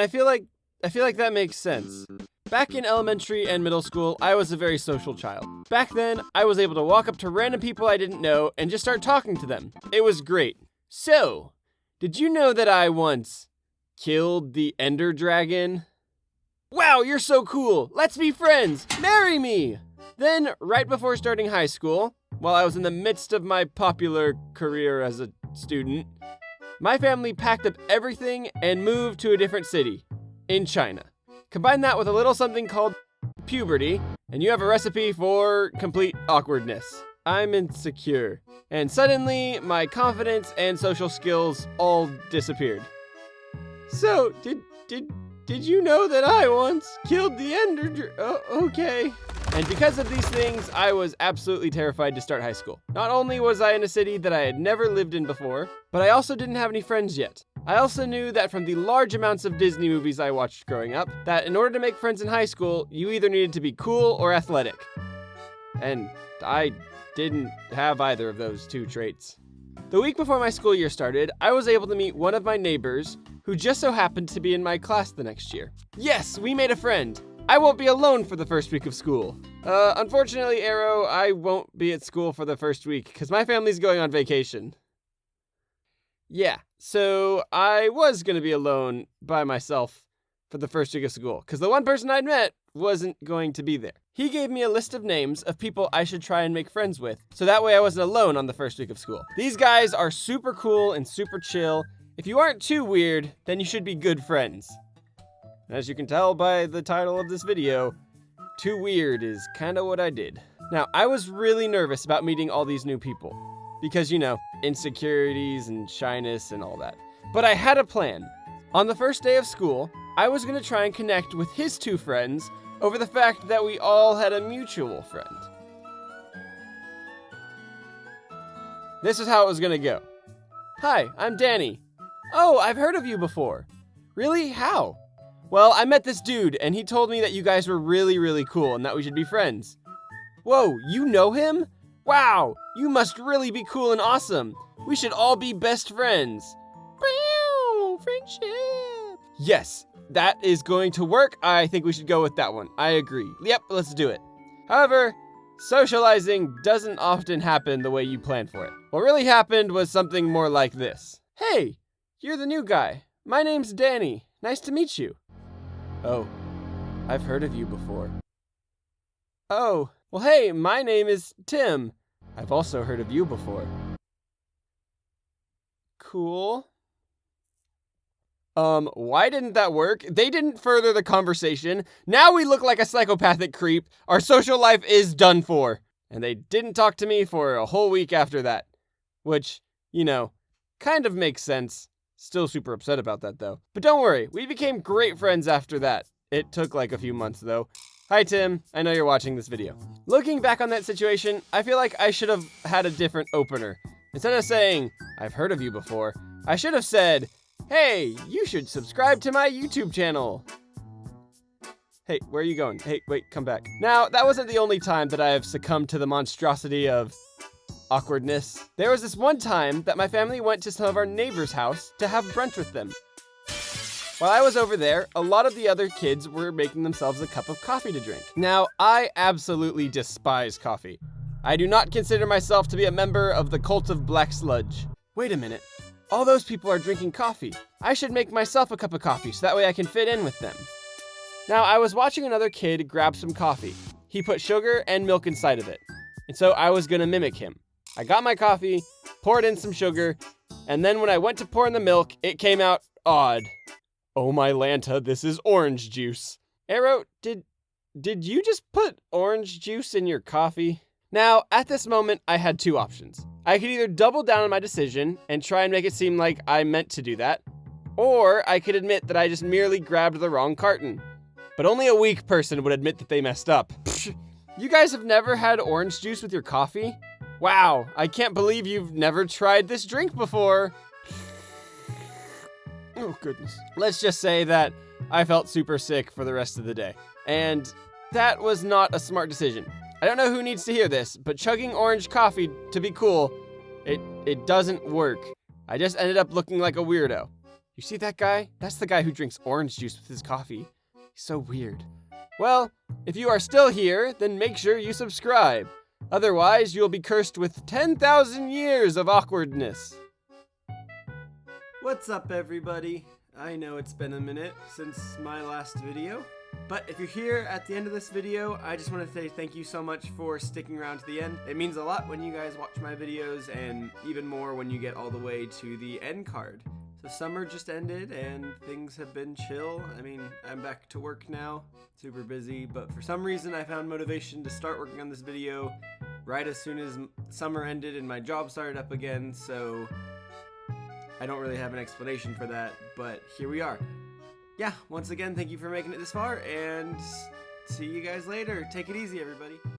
I feel like that makes sense. Back in elementary and middle school, I was a very social child. Back then, I was able to walk up to random people I didn't know and just start talking to them. It was great. So, did you know that I once killed the Ender Dragon? Wow, you're so cool! Let's be friends! Marry me! Then, right before starting high school, while I was in the midst of my popular career as a student, my family packed up everything and moved to a different city, in China. Combine that with a little something called puberty, and you have a recipe for complete awkwardness. I'm insecure, and suddenly my confidence and social skills all disappeared. So, did you know that I once killed the Ender okay. And because of these things, I was absolutely terrified to start high school. Not only was I in a city that I had never lived in before, but I also didn't have any friends yet. I also knew that from the large amounts of Disney movies I watched growing up, that in order to make friends in high school, you either needed to be cool or athletic. And I didn't have either of those two traits. The week before my school year started, I was able to meet one of my neighbors who just so happened to be in my class the next year. Yes, we made a friend. I won't be alone for the first week of school. Unfortunately, Arrow, I won't be at school for the first week because my family's going on vacation. Yeah, so I was going to be alone by myself for the first week of school because the one person I'd met wasn't going to be there. He gave me a list of names of people I should try and make friends with, so that way I wasn't alone on the first week of school. These guys are super cool and super chill. If you aren't too weird, then you should be good friends. As you can tell by the title of this video, too weird is kind of what I did. Now, I was really nervous about meeting all these new people because, you know, insecurities and shyness and all that. But I had a plan. On the first day of school, I was going to try and connect with his two friends over the fact that we all had a mutual friend. This is how it was going to go. Hi, I'm Danny. Oh, I've heard of you before. Really? How? Well, I met this dude, and he told me that you guys were really, really cool and that we should be friends. Whoa, you know him? Wow, you must really be cool and awesome. We should all be best friends. Friendship. Yes, that is going to work. I think we should go with that one. I agree. Yep, let's do it. However, socializing doesn't often happen the way you plan for it. What really happened was something more like this. Hey, you're the new guy. My name's Danny. Nice to meet you. Oh, I've heard of you before. Oh, well, hey, my name is Tim. I've also heard of you before. Cool. Why didn't that work? They didn't further the conversation. Now we look like a psychopathic creep. Our social life is done for. And they didn't talk to me for a whole week after that. Which, you know, kind of makes sense. Still super upset about that, though. But don't worry, we became great friends after that. It took like a few months, though. Hi, Tim. I know you're watching this video. Looking back on that situation, I feel like I should have had a different opener. Instead of saying, I've heard of you before, I should have said, hey, you should subscribe to my YouTube channel. Hey, where are you going? Hey, wait, come back. Now, that wasn't the only time that I have succumbed to the monstrosity of awkwardness. There was this one time that my family went to some of our neighbors' house to have brunch with them. While I was over there, a lot of the other kids were making themselves a cup of coffee to drink. Now, I absolutely despise coffee. I do not consider myself to be a member of the cult of black sludge. Wait a minute. All those people are drinking coffee. I should make myself a cup of coffee so that way I can fit in with them. Now, I was watching another kid grab some coffee. He put sugar and milk inside of it. And so I was gonna mimic him. I got my coffee, poured in some sugar, and then when I went to pour in the milk, it came out odd. Oh my Lanta, this is orange juice. Arrow, did you just put orange juice in your coffee? Now, at this moment, I had two options. I could either double down on my decision and try and make it seem like I meant to do that, or I could admit that I just merely grabbed the wrong carton. But only a weak person would admit that they messed up. Psh, you guys have never had orange juice with your coffee? Wow, I can't believe you've never tried this drink before. Oh, goodness. Let's just say that I felt super sick for the rest of the day. And that was not a smart decision. I don't know who needs to hear this, but chugging orange coffee to be cool, it doesn't work. I just ended up looking like a weirdo. You see that guy? That's the guy who drinks orange juice with his coffee. He's so weird. Well, if you are still here, then make sure you subscribe. Otherwise, you'll be cursed with 10,000 years of awkwardness. What's up, everybody? I know it's been a minute since my last video, but if you're here at the end of this video, I just want to say thank you so much for sticking around to the end. It means a lot when you guys watch my videos, and even more when you get all the way to the end card. So summer just ended and things have been chill. I mean, I'm back to work now, super busy, but for some reason I found motivation to start working on this video right as soon as summer ended and my job started up again, so I don't really have an explanation for that, but here we are. Yeah, once again, thank you for making it this far, and see you guys later. Take it easy, everybody.